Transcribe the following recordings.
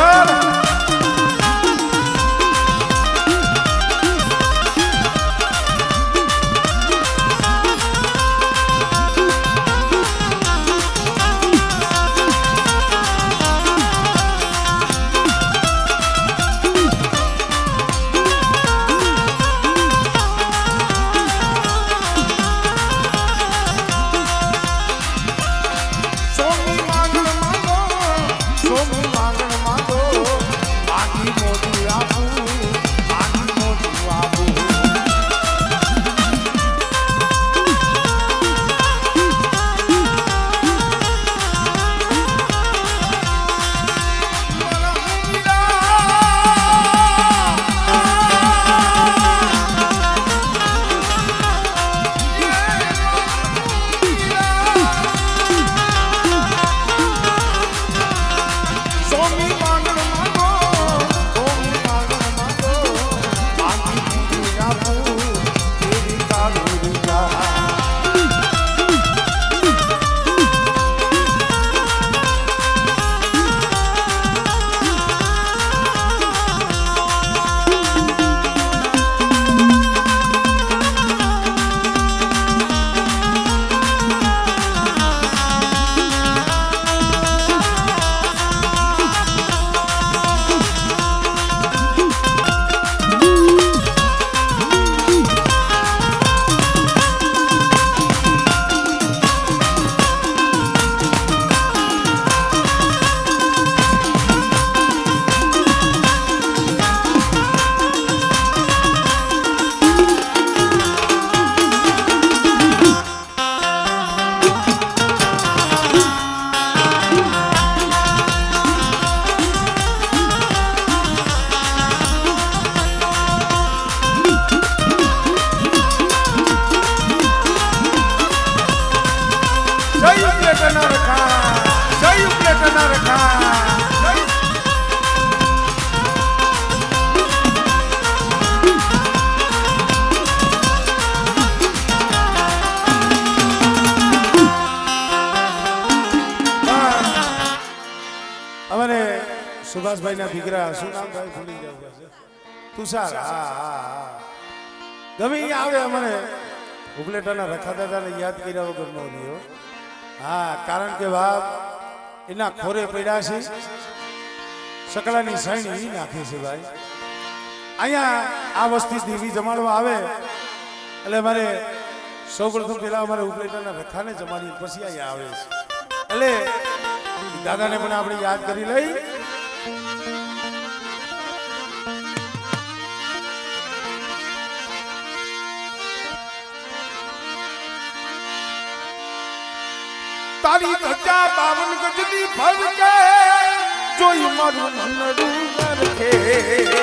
વગર સુભાષભાઈ ના દીકરા શું નામ ભાઈ ભૂલી જાવ તુષાર ગમે આવે અમને ઉપલેટાના રખા દાદાને યાદ કર્યા વગર ન રહ્યો હા કારણ કે બાપ એના ખોરે પડ્યા છે સકલાની સૈણી નાખે છે ભાઈ અહીંયા આ વસ્તી દેવી જમાડવા આવે એટલે મારે સૌપ્રથમ પેલા અમારે ઉપલેટાના રખાને જમાડી પછી અહીંયા આવે છે એટલે દાદાને પણ આપણે યાદ કરી લઈ તારી ધજા 52 ગજની ફરકે જોઈ મારું મનડું નરખે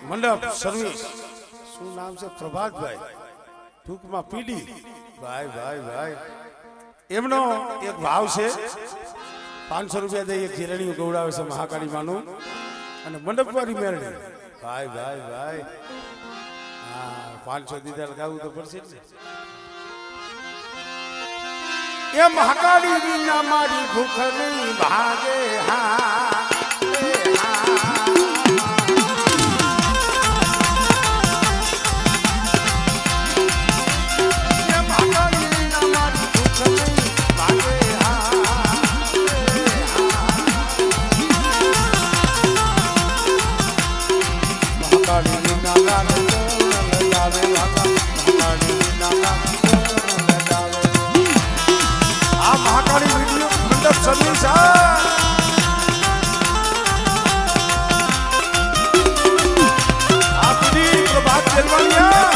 મંડપ સર્વિસ શું નામ છે પ્રભાતભાઈ ટૂંકમાં પીડી ભાઈ ભાઈ ભાઈ એમનો એક ભાવ છે 500 રૂપિયા દઈ એક જીરણીયું ગૌડાવે છે મહાકાળી માનું અને મંડપવાળી મેરડી ભાઈ ભાઈ ભાઈ હા 500 દીધા ગાવું તો પડશે જ ને એ મહાકાળી વિના મારી ભૂખ નહીં ભાગે હા સર્વિસ આપની પ્રભાત જલવાનિયા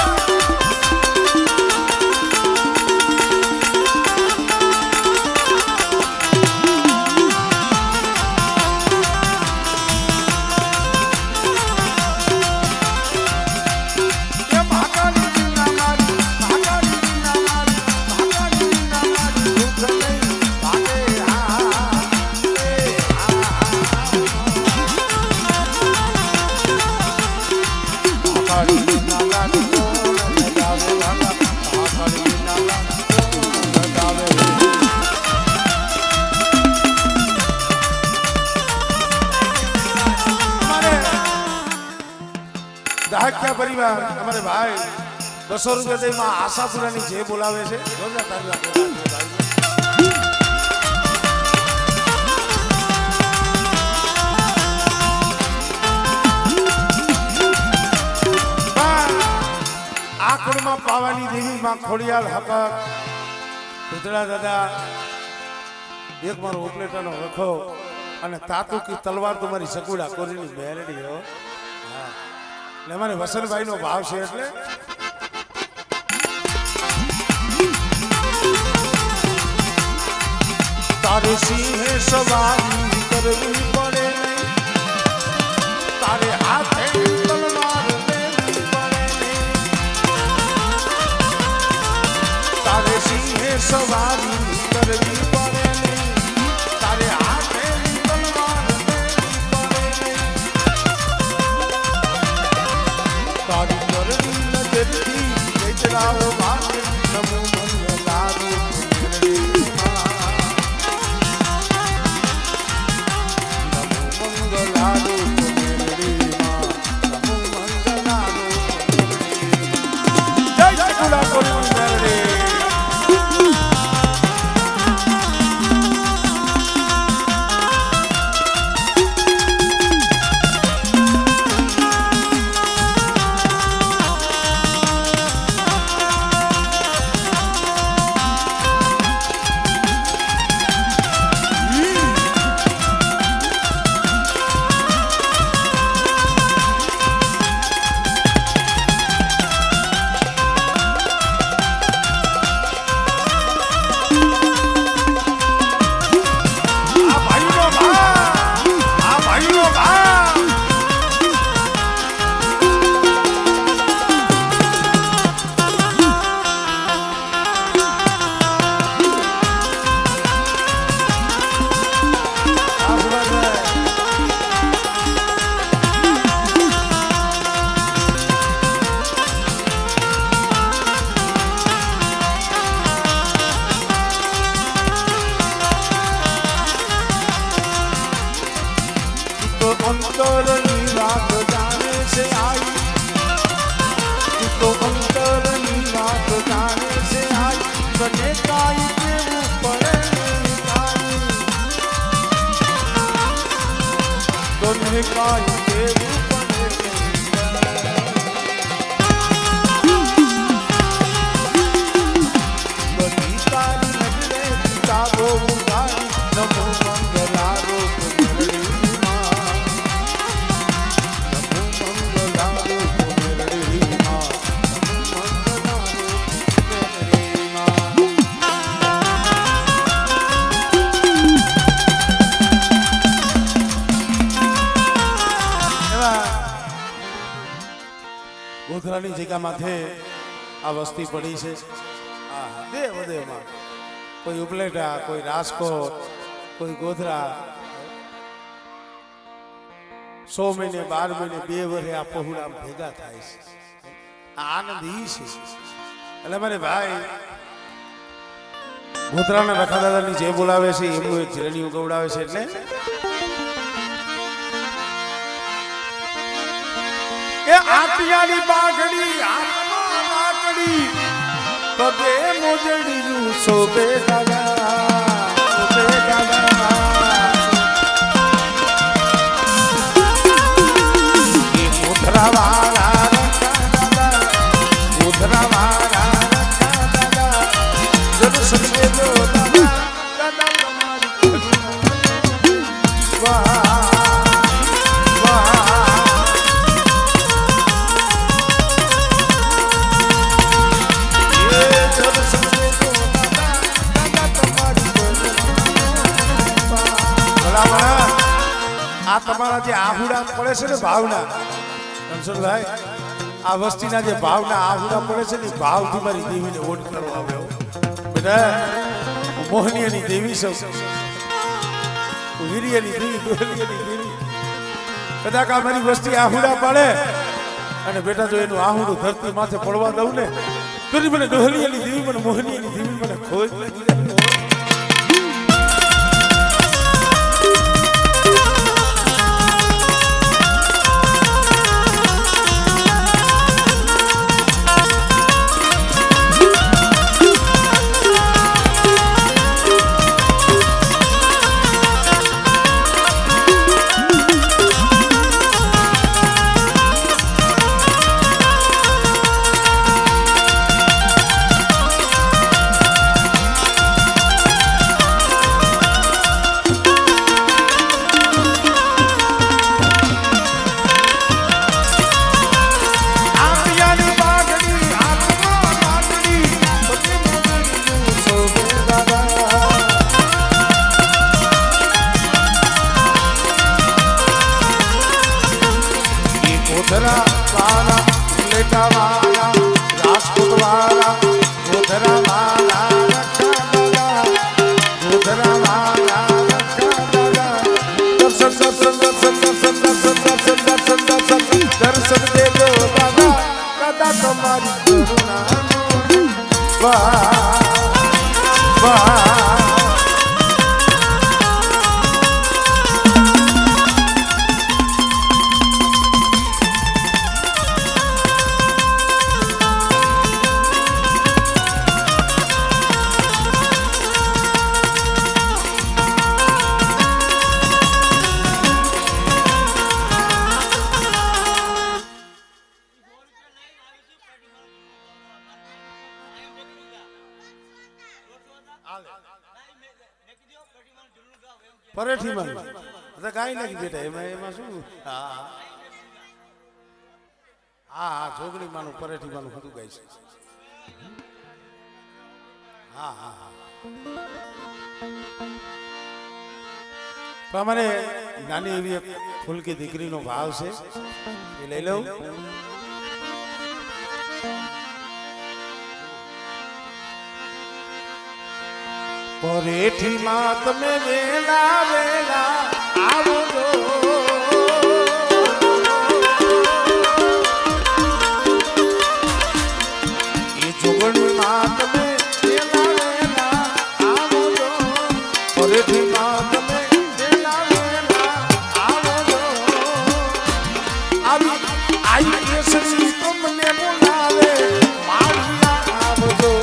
દાહક્યા પરિવાર અમારે ભાઈ 200 રૂપિયા દઈ માં આશાપુરાની જે બોલાવે છે જોરદાર તાળી આપો આ કુળમાં પાવાની દેવી માં ખોડિયાલ હક ઉતળા દાદા એક મારો ઉપલેટાનો રખો અને તાતુ કી તલવાર તમારી સકુડા કોરીની મેરડી હો હા એટલે અમારે વસંતભાઈ નો ભાવ છે એટલે તારે સિંહે સવારી કરવી પડે નહીં તારે હાથે તલવાર લેવી પડે નહીં તારે સિંહે સવારી કરવી પડે નહીં તારે હાથે તલવાર લેવી પડે નહીં તારી કરવી નજરથી વેચરાઓ માટે નમો મંગલારું ગોધરાની જગ્યા માથે આ વસ્તી પડી છે આ દેવ દેવમાં કોઈ ઉપલેટા કોઈ રાજકોટ કોઈ ગોધરા 100 મહિને 12 મહિને 2 વર્ષે આ પહોળા ભેગા થાય છે આ આનંદ ઈ છે એટલે મારે ભાઈ ગોધરાના રખા દાદાની જે બોલાવે છે એમનું એક જીરણીયું ગવડાવે છે એટલે એ આટિયાની બાગડી આત્મા લાકડી પગે મોજડીયું શોભે દાદા એ ગોધરા વાળા ગોધરા વાળા જબ સજે જો દાદા તમારી વાહ આ તમારા જે આહુડા પડે છે ને ભાવના રણછોડભાઈ આ વસ્તીના જે ભાવના આહુડા પડે છે ને ભાવથી મારી દેવીને ઓટ કરવા આવ્યો બેટા મોહનીયની દેવી સૌ વીર્યની દેવી ડોહલીયની દેવી કદાચ આ મારી વસ્તી આહુડા પાડે અને બેટા જો એનું આહુડું ધરતી માથે પડવા દઉં ને તો મને ડોહલીયની દેવી મને મોહનીયની દેવી મને ખોજ પરેઠીમાં તો ગાઈ નાખી બેટા એમાં શું હા હા જોગણી માનું પરેઠી માનું બધું ગાય છે હા હા હા તો અમારે નાની એવી એક ફૂલકી દીકરીનો ભાવ છે એ લઈ લઉં પરેઠી માં તમે વેલા વેલા આવજો એ જોગણી માં તમે વેલા વેલા આવજો પરેઠી માં તમે વેલા વેલા આવજો આવી આઈ કેસરી તમને બોલાવે માળિયા આવજો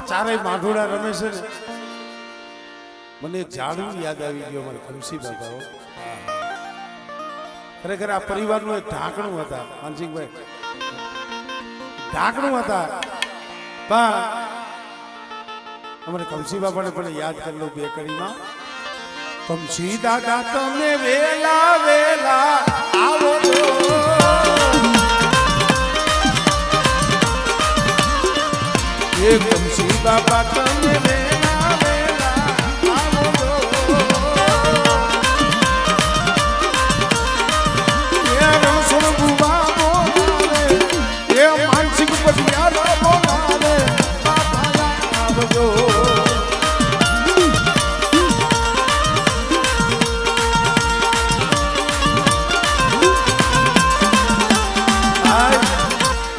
ચારેય માઢોડા રમે છે ને મને એક ઝાડવું યાદ આવી ગયો મારા ખુરશી બાબાઓ ખરેખર આ પરિવારનું એક ઢાંકણું હતા માનસિંહભાઈ ઢાંકણું હતા પણ અમારે કમસી બાપાને પણ યાદ કરી લો બે કડીમાં કમસી દાદા તમે વેલા વેલા આવો એ કમસી બાપા